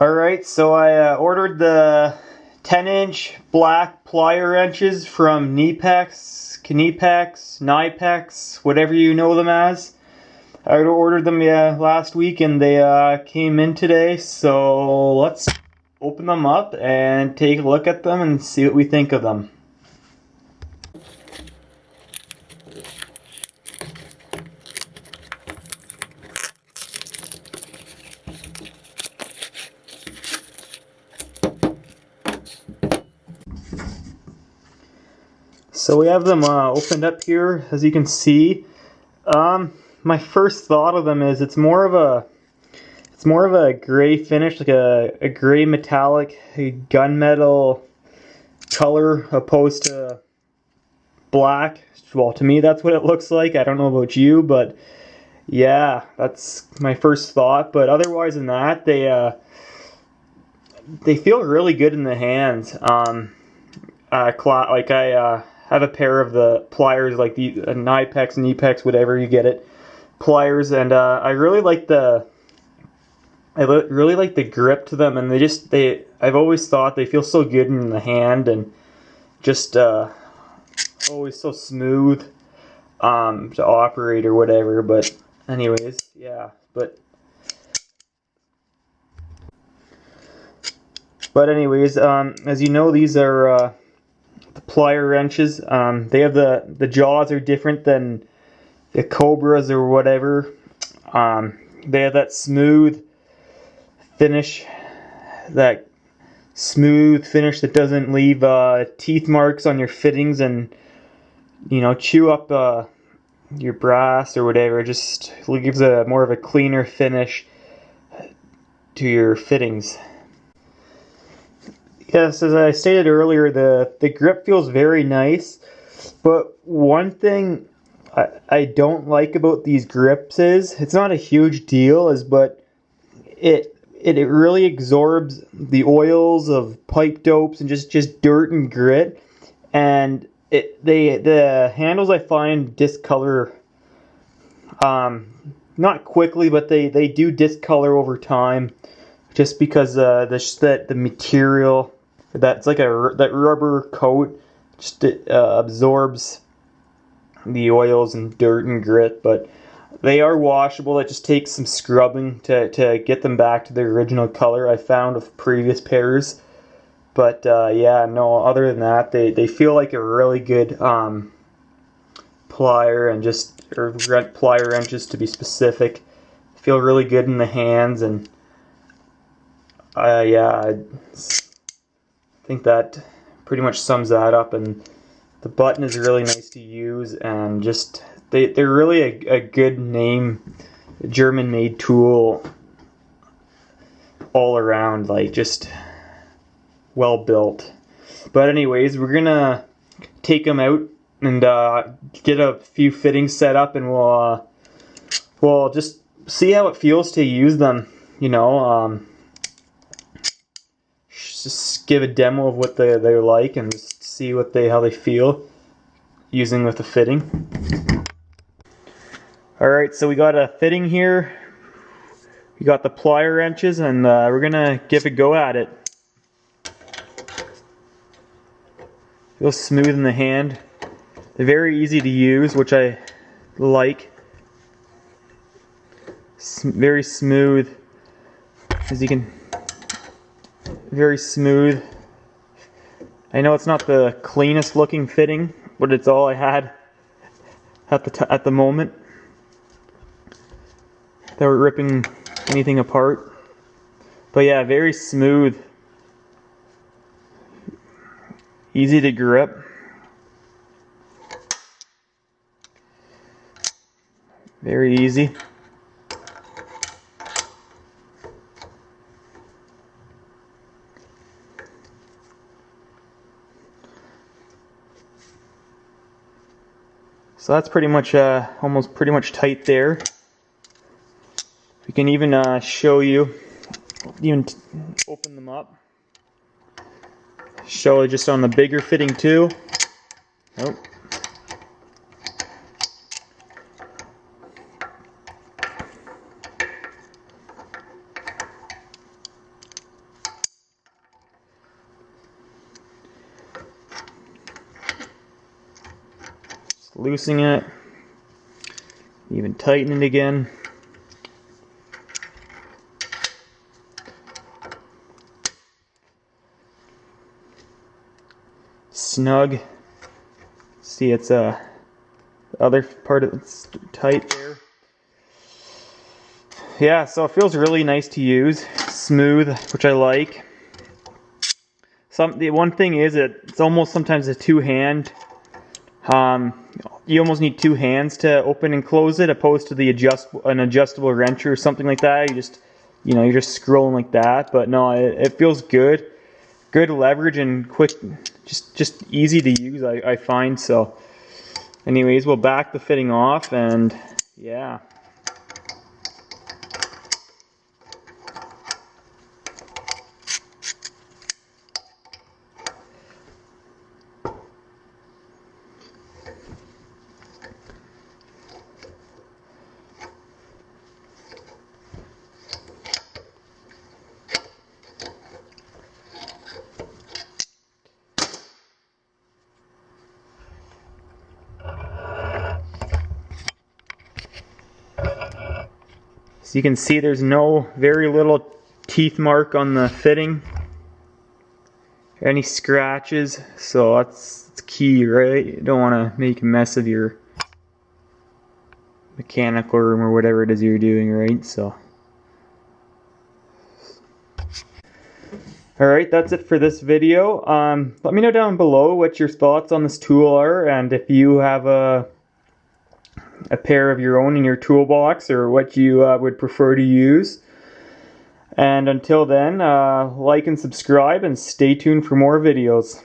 Alright, so I ordered the 10-inch black plier wrenches from Knipex, whatever you know them as. I ordered them last week and they came in today, so let's open them up and take a look at them and see what we think of them. So we have them opened up here, as you can see. My first thought of them is it's more of a gray finish, like a gray metallic gunmetal color opposed to black. Well, to me that's what it looks like. I don't know about you, but yeah, that's my first thought. But otherwise than that, they feel really good in the hands. Like I have a pair of the pliers, like the Knipex, whatever you get it, pliers, and I really like the grip to them, and I've always thought they feel so good in the hand, and just always so smooth to operate or whatever. But anyways, yeah, but anyways, as you know, these are the plier wrenches. They have the jaws are different than the Cobras or whatever. They have that smooth finish, that doesn't leave teeth marks on your fittings and chew up your brass or whatever. It just gives a more of a cleaner finish to your fittings. Yes, as I stated earlier, the grip feels very nice, but one thing I don't like about these grips is, it's not a huge deal, but it really absorbs the oils of pipe dopes and just dirt and grit, and the handles I find discolor, not quickly, but they do discolor over time, just because the material, that's like that rubber coat, just absorbs the oils and dirt and grit. But they are washable. It just takes some scrubbing to get them back to their original color, I found, of previous pairs. But yeah, no, other than that, they feel like a really good plier, and or plier wrenches to be specific. Feel really good in the hands, and yeah, I think that pretty much sums that up. And the button is really nice to use, and just they're really a good name, German-made tool all around, like just well built. But anyways, we're gonna take them out and get a few fittings set up, and we'll just see how it feels to use them. Just give a demo of what they're like, and just see how they feel using with the fitting. Alright, so we got a fitting here. We got the plier wrenches, and we're gonna give a go at it. Feels smooth in the hand. They're very easy to use, which I like. Very smooth, as you can. Very smooth. I know it's not the cleanest looking fitting, but it's all I had at the moment. They were ripping anything apart. But yeah, very smooth. Easy to grip. Very easy. So that's pretty much almost pretty much tight there. We can even show you, even open them up. Show it just on the bigger fitting too. Oh. Just loosening it, even tighten it again. Snug. See, it's the other part of it's tight there. Yeah, so it feels really nice to use, smooth, which I like. The one thing is it's almost sometimes a two-hand. You almost need two hands to open and close it, opposed to the an adjustable wrench or something like that. You're just scrolling like that. But no, it feels good, good leverage and quick, just easy to use. I find so. Anyways, we'll back the fitting off, and yeah. So you can see there's very little teeth mark on the fitting. Any scratches, so that's key, right? You don't want to make a mess of your mechanical room or whatever it is you're doing, right? So, alright, that's it for this video. Let me know down below what your thoughts on this tool are, and if you have a pair of your own in your toolbox, or what you would prefer to use. And until then, like and subscribe, and stay tuned for more videos.